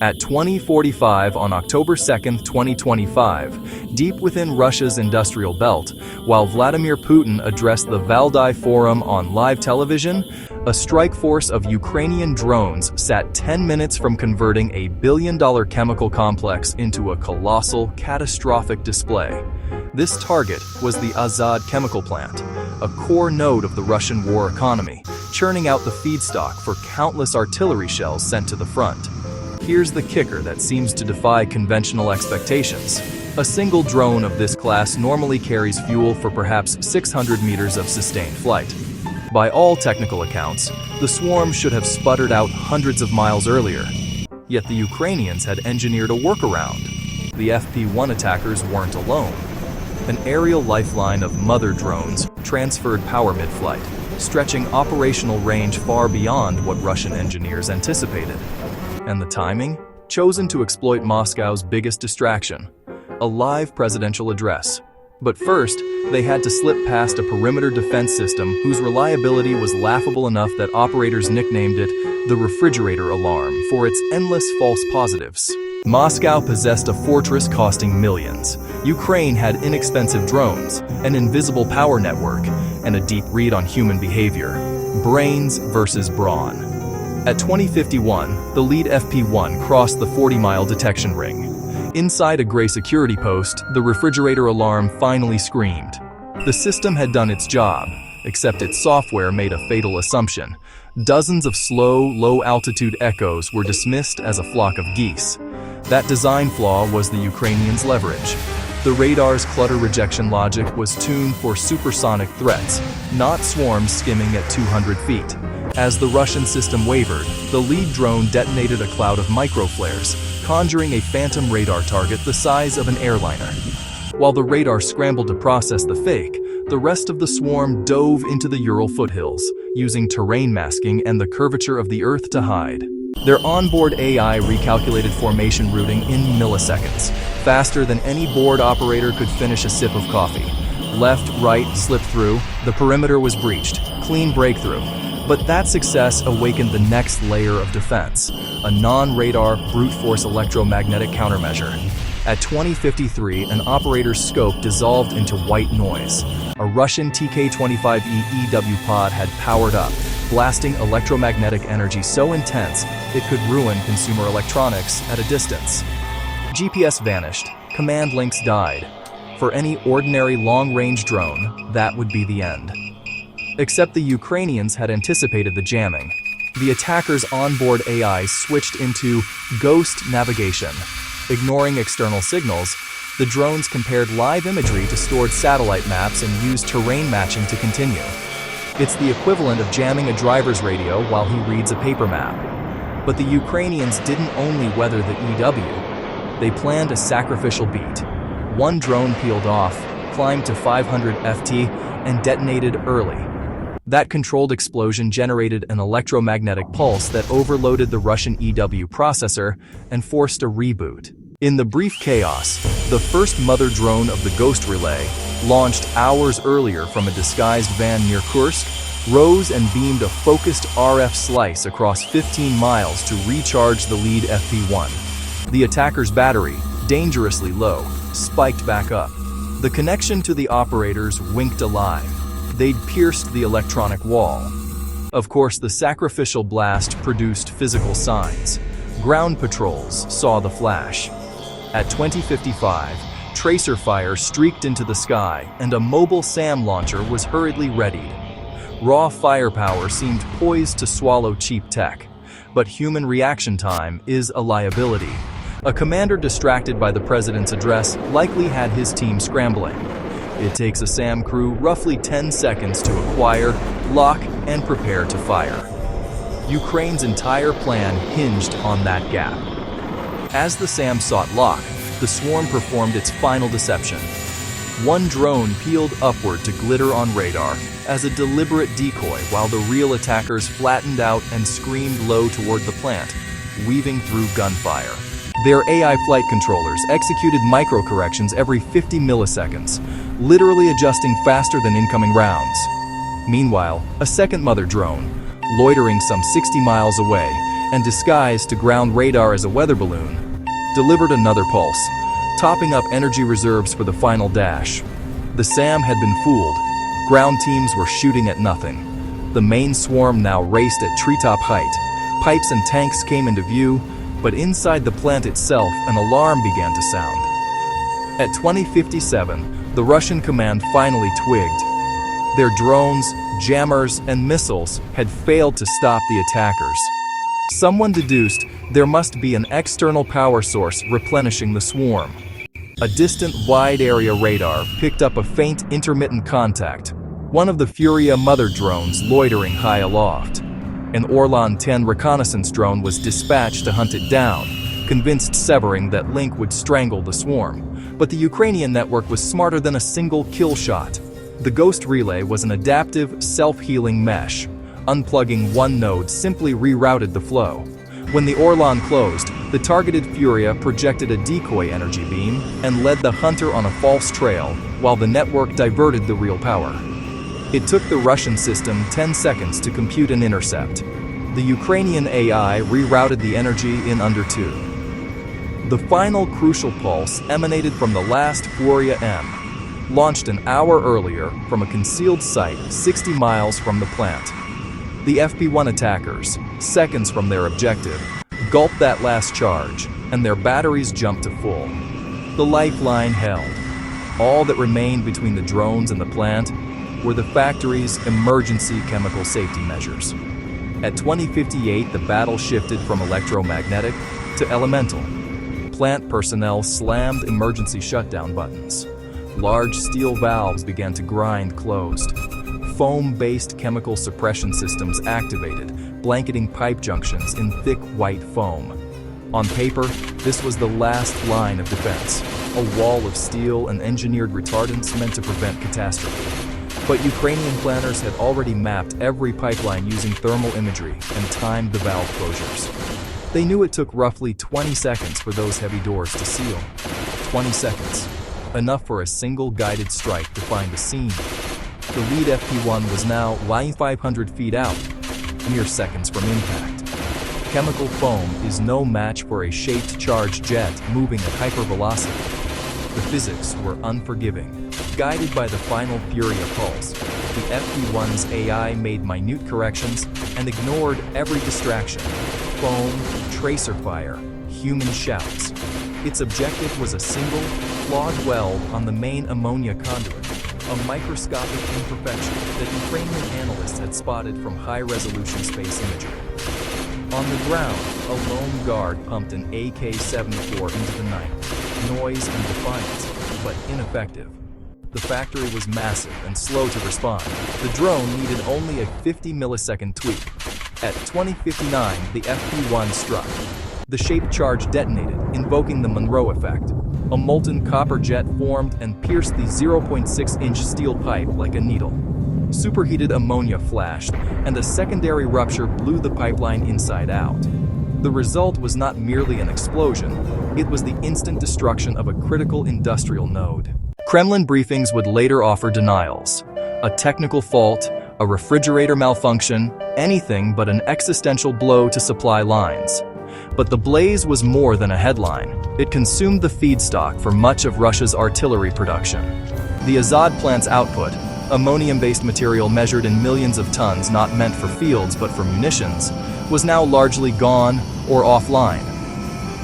At 20:45 on October 2, 2025, deep within Russia's industrial belt, while Vladimir Putin addressed the Valdai Forum on live television, a strike force of Ukrainian drones sat 10 minutes from converting a billion-dollar chemical complex into a colossal, catastrophic display. This target was the Azad chemical plant, a core node of the Russian war economy, churning out the feedstock for countless artillery shells sent to the front. Here's the kicker that seems to defy conventional expectations. A single drone of this class normally carries fuel for perhaps 600 meters of sustained flight. By all technical accounts, the swarm should have sputtered out hundreds of miles earlier. Yet the Ukrainians had engineered a workaround. The FP-1 attackers weren't alone. An aerial lifeline of mother drones transferred power mid-flight, stretching operational range far beyond what Russian engineers anticipated. And the timing? Chosen to exploit Moscow's biggest distraction, a live presidential address. But first, they had to slip past a perimeter defense system whose reliability was laughable enough that operators nicknamed it the refrigerator alarm for its endless false positives. Moscow possessed a fortress costing millions. Ukraine had inexpensive drones, an invisible power network, and a deep read on human behavior. Brains versus brawn. At 20:51, the lead FP-1 crossed the 40-mile detection ring. Inside a gray security post, the refrigerator alarm finally screamed. The system had done its job, except its software made a fatal assumption. Dozens of slow, low-altitude echoes were dismissed as a flock of geese. That design flaw was the Ukrainians' leverage. The radar's clutter rejection logic was tuned for supersonic threats, not swarms skimming at 200 feet. As the Russian system wavered, the lead drone detonated a cloud of microflares, conjuring a phantom radar target the size of an airliner. While the radar scrambled to process the fake, the rest of the swarm dove into the Ural foothills, using terrain masking and the curvature of the Earth to hide. Their onboard AI recalculated formation routing in milliseconds, faster than any board operator could finish a sip of coffee. Left, right, slip through, the perimeter was breached, clean breakthrough. But that success awakened the next layer of defense, a non-radar, brute-force electromagnetic countermeasure. At 20:53, an operator's scope dissolved into white noise. A Russian TK-25E EW pod had powered up, blasting electromagnetic energy so intense it could ruin consumer electronics at a distance. GPS vanished, command links died. For any ordinary long-range drone, that would be the end. Except the Ukrainians had anticipated the jamming. The attackers' onboard AI switched into ghost navigation. Ignoring external signals, the drones compared live imagery to stored satellite maps and used terrain matching to continue. It's the equivalent of jamming a driver's radio while he reads a paper map. But the Ukrainians didn't only weather the EW. They planned a sacrificial beat. One drone peeled off, climbed to 500 FT, and detonated early. That controlled explosion generated an electromagnetic pulse that overloaded the Russian EW processor and forced a reboot. In the brief chaos, the first mother drone of the Ghost Relay, launched hours earlier from a disguised van near Kursk, rose and beamed a focused RF slice across 15 miles to recharge the lead FP-1. The attacker's battery, dangerously low, spiked back up. The connection to the operators winked alive. They'd pierced the electronic wall. Of course, the sacrificial blast produced physical signs. Ground patrols saw the flash. At 20:55, tracer fire streaked into the sky, and a mobile SAM launcher was hurriedly readied. Raw firepower seemed poised to swallow cheap tech, but human reaction time is a liability. A commander distracted by the president's address likely had his team scrambling. It takes a SAM crew roughly 10 seconds to acquire, lock, and prepare to fire. Ukraine's entire plan hinged on that gap. As the SAM sought lock, the swarm performed its final deception. One drone peeled upward to glitter on radar as a deliberate decoy while the real attackers flattened out and screamed low toward the plant, weaving through gunfire. Their AI flight controllers executed micro-corrections every 50 milliseconds, literally adjusting faster than incoming rounds. Meanwhile, a second mother drone, loitering some 60 miles away and disguised to ground radar as a weather balloon, delivered another pulse, topping up energy reserves for the final dash. The SAM had been fooled. Ground teams were shooting at nothing. The main swarm now raced at treetop height. Pipes and tanks came into view, but inside the plant itself, an alarm began to sound. At 2057, the Russian command finally twigged. Their drones, jammers, and missiles had failed to stop the attackers. Someone deduced there must be an external power source replenishing the swarm. A distant wide-area radar picked up a faint intermittent contact, one of the Furia mother drones loitering high aloft. An Orlan 10 reconnaissance drone was dispatched to hunt it down, convinced severing that link would strangle the swarm. But the Ukrainian network was smarter than a single kill shot. The Ghost Relay was an adaptive, self-healing mesh. Unplugging one node simply rerouted the flow. When the Orlan closed, the targeted Furia projected a decoy energy beam and led the hunter on a false trail, while the network diverted the real power. It took the Russian system 10 seconds to compute an intercept. The Ukrainian AI rerouted the energy in under 2. The final crucial pulse emanated from the last Furia M, launched an hour earlier from a concealed site 60 miles from the plant. The FP1 attackers, seconds from their objective, gulped that last charge, and their batteries jumped to full. The lifeline held. All that remained between the drones and the plant were the factory's emergency chemical safety measures. At 2058, the battle shifted from electromagnetic to elemental. Plant personnel slammed emergency shutdown buttons. Large steel valves began to grind closed. Foam-based chemical suppression systems activated, blanketing pipe junctions in thick white foam. On paper, this was the last line of defense, a wall of steel and engineered retardants meant to prevent catastrophe. But Ukrainian planners had already mapped every pipeline using thermal imagery and timed the valve closures. They knew it took roughly 20 seconds for those heavy doors to seal. 20 seconds. Enough for a single guided strike to find the scene. The lead FP1 was now 500 feet out, mere seconds from impact. Chemical foam is no match for a shaped charge jet moving at hypervelocity. The physics were unforgiving. Guided by the final Furia pulse, the FP1's AI made minute corrections and ignored every distraction: foam, tracer fire, human shouts. Its objective was a single, flawed weld on the main ammonia conduit, a microscopic imperfection that Ukrainian analysts had spotted from high-resolution space imagery. On the ground, a lone guard pumped an AK-74 into the night, noise and defiance, but ineffective. The factory was massive and slow to respond. The drone needed only a 50-millisecond tweak. At 2059, the FP1 struck. The shaped charge detonated, invoking the Monroe effect. A molten copper jet formed and pierced the 0.6-inch steel pipe like a needle. Superheated ammonia flashed, and a secondary rupture blew the pipeline inside out. The result was not merely an explosion, it was the instant destruction of a critical industrial node. Kremlin briefings would later offer denials. A technical fault, a refrigerator malfunction, anything but an existential blow to supply lines. But the blaze was more than a headline. It consumed the feedstock for much of Russia's artillery production. The Azad plant's output, ammonium-based material measured in millions of tons not meant for fields but for munitions, was now largely gone or offline.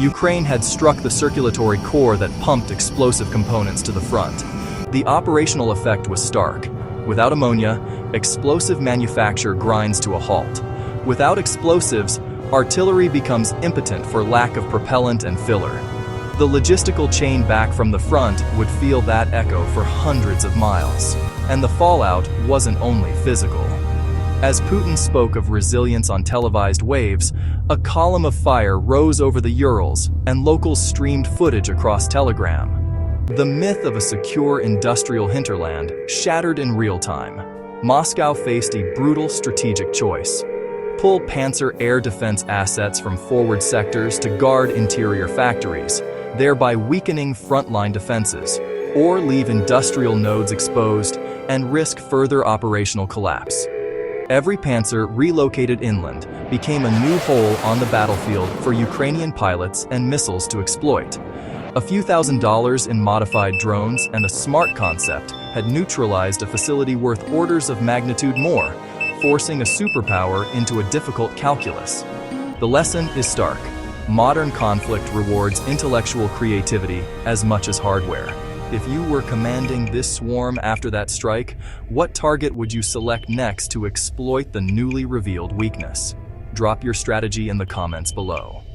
Ukraine had struck the circulatory core that pumped explosive components to the front. The operational effect was stark. Without ammonia, explosive manufacture grinds to a halt. Without explosives, artillery becomes impotent for lack of propellant and filler. The logistical chain back from the front would feel that echo for hundreds of miles. And the fallout wasn't only physical. As Putin spoke of resilience on televised waves, a column of fire rose over the Urals, and locals streamed footage across Telegram. The myth of a secure industrial hinterland shattered in real time. Moscow faced a brutal strategic choice: pull Panzer air defense assets from forward sectors to guard interior factories, thereby weakening frontline defenses, or leave industrial nodes exposed and risk further operational collapse. Every Panzer relocated inland became a new hole on the battlefield for Ukrainian pilots and missiles to exploit. A few $1,000s in modified drones and a smart concept had neutralized a facility worth orders of magnitude more, forcing a superpower into a difficult calculus. The lesson is stark. Modern conflict rewards intellectual creativity as much as hardware. If you were commanding this swarm after that strike, what target would you select next to exploit the newly revealed weakness? Drop your strategy in the comments below.